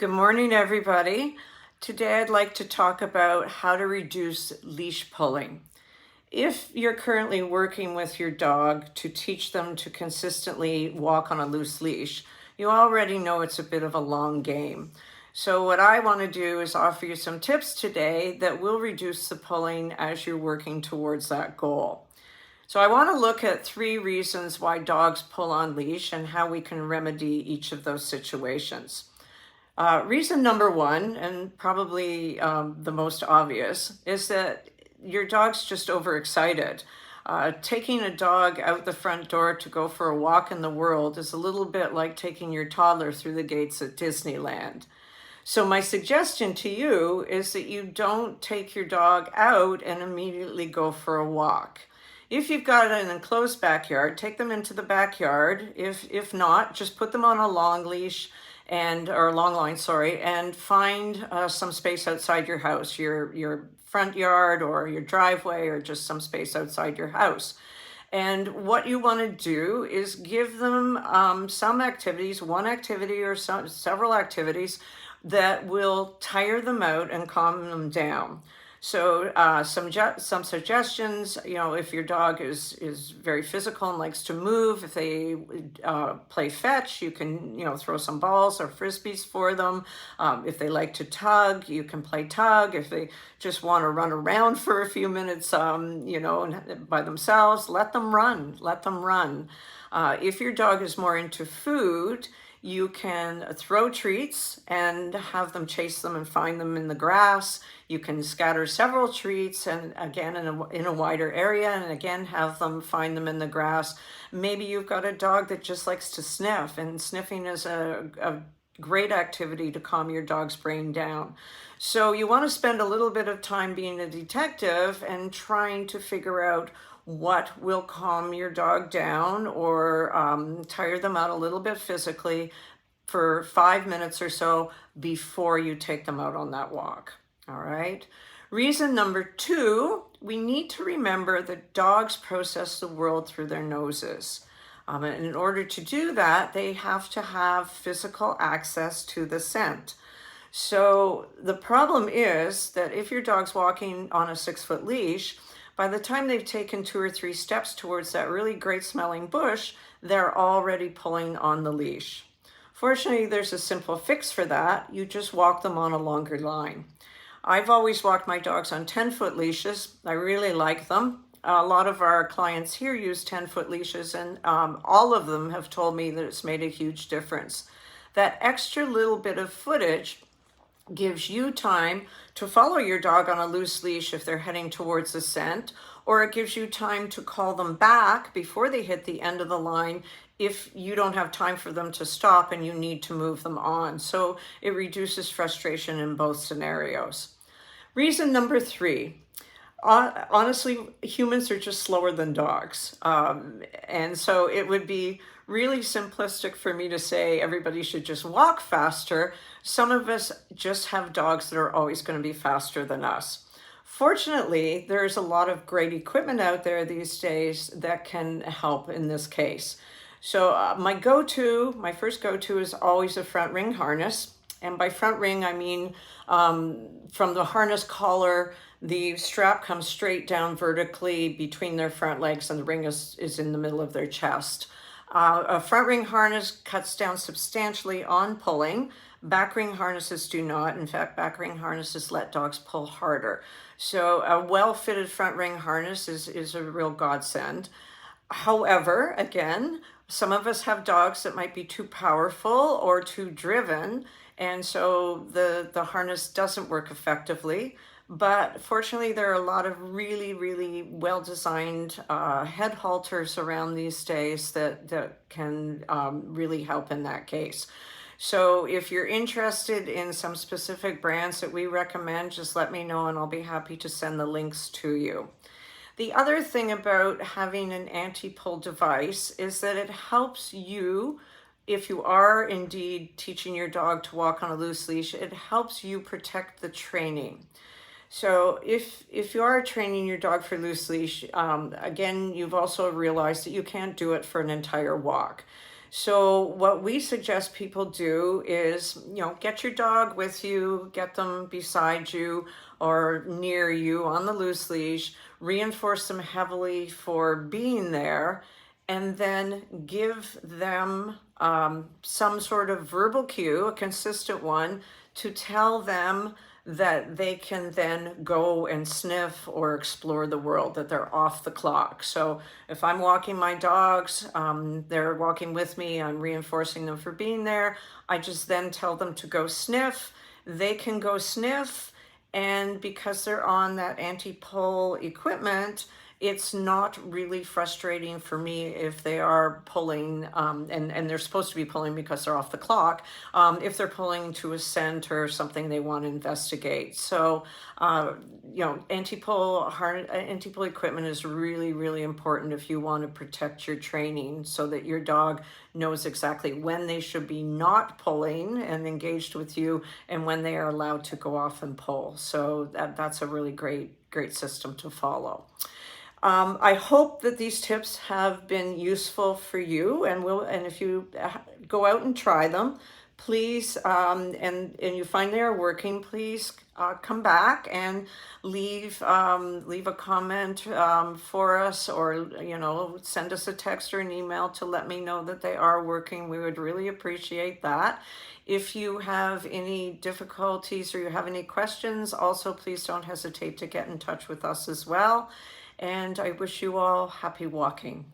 Good morning, everybody. Today I'd like to talk about how to reduce leash pulling. If you're currently working with your dog to teach them to consistently walk on a loose leash, you already know it's a bit of a long game. So what I want to do is offer you some tips today that will reduce the pulling as you're working towards that goal. So I want to look at 3 reasons why dogs pull on leash and how we can remedy each of those situations. Reason number one, and probably the most obvious, is that your dog's just overexcited. Taking a dog out the front door to go for a walk in the world is a little bit like taking your toddler through the gates at Disneyland. So my suggestion to you is that you don't take your dog out and immediately go for a walk. If you've got an enclosed backyard, take them into the backyard. If not, just put them on a long leash or a long line, and find some space outside your house, your front yard or your driveway, or just some space outside your house. And what you want to do is give them some activities, one activity or several activities that will tire them out and calm them down. So some suggestions, if your dog is very physical and likes to move, if they play fetch, you can, throw some balls or frisbees for them. If they like to tug, you can play tug. If they just want to run around for a few minutes, by themselves, let them run. If your dog is more into food, you can throw treats and have them chase them and find them in the grass. You can scatter several treats and again in a wider area, and again have them find them in the grass. Maybe you've got a dog that just likes to sniff, and sniffing is a great activity to calm your dog's brain down. So you want to spend a little bit of time being a detective and trying to figure out what will calm your dog down or tire them out a little bit physically for 5 minutes or so before you take them out on that walk. All right. Reason number 2, we need to remember that dogs process the world through their noses. And in order to do that, they have to have physical access to the scent. So the problem is that if your dog's walking on a 6-foot leash, by the time they've taken 2 or 3 steps towards that really great smelling bush, they're already pulling on the leash. Fortunately, there's a simple fix for that. You just walk them on a longer line. I've always walked my dogs on 10-foot leashes. I really like them. A lot of our clients here use 10-foot leashes, and all of them have told me that it's made a huge difference. That extra little bit of footage gives you time to follow your dog on a loose leash if they're heading towards the scent, or it gives you time to call them back before they hit the end of the line if you don't have time for them to stop and you need to move them on. So it reduces frustration in both scenarios. Reason number 3. Honestly, humans are just slower than dogs. And so it would be really simplistic for me to say everybody should just walk faster. Some of us just have dogs that are always going to be faster than us. Fortunately, there's a lot of great equipment out there these days that can help in this case. So my first go-to is always a front ring harness. And by front ring, I mean from the harness collar, the strap comes straight down vertically between their front legs, and the ring is in the middle of their chest. A front ring harness cuts down substantially on pulling. Back ring harnesses do not. In fact, back ring harnesses let dogs pull harder. So a well-fitted front ring harness is a real godsend. However, again, some of us have dogs that might be too powerful or too driven, and so the harness doesn't work effectively. But fortunately, there are a lot of really, really well-designed head halters around these days that can really help in that case. So if you're interested in some specific brands that we recommend, just let me know and I'll be happy to send the links to you. The other thing about having an anti-pull device is that it helps you, if you are indeed teaching your dog to walk on a loose leash, it helps you protect the training. So if you are training your dog for loose leash, again, you've also realized that you can't do it for an entire walk. So what we suggest people do is, get your dog with you, get them beside you or near you on the loose leash, reinforce them heavily for being there, and then give them some sort of verbal cue, a consistent one, to tell them that they can then go and sniff or explore the world, that they're off the clock. So if I'm walking my dogs, they're walking with me, I'm reinforcing them for being there. I just then tell them to go sniff. They can go sniff. And because they're on that anti-pull equipment, it's not really frustrating for me if they are pulling, and they're supposed to be pulling because they're off the clock, if they're pulling to a scent or something they want to investigate. So, anti-pull equipment is really, really important if you want to protect your training so that your dog knows exactly when they should be not pulling and engaged with you and when they are allowed to go off and pull. So that's a really great system to follow. I hope that these tips have been useful for you, and if you go out and try them, please, and you find they are working, please come back and leave a comment for us, or send us a text or an email to let me know that they are working. We would really appreciate that. If you have any difficulties or you have any questions, also please don't hesitate to get in touch with us as well. And I wish you all happy walking.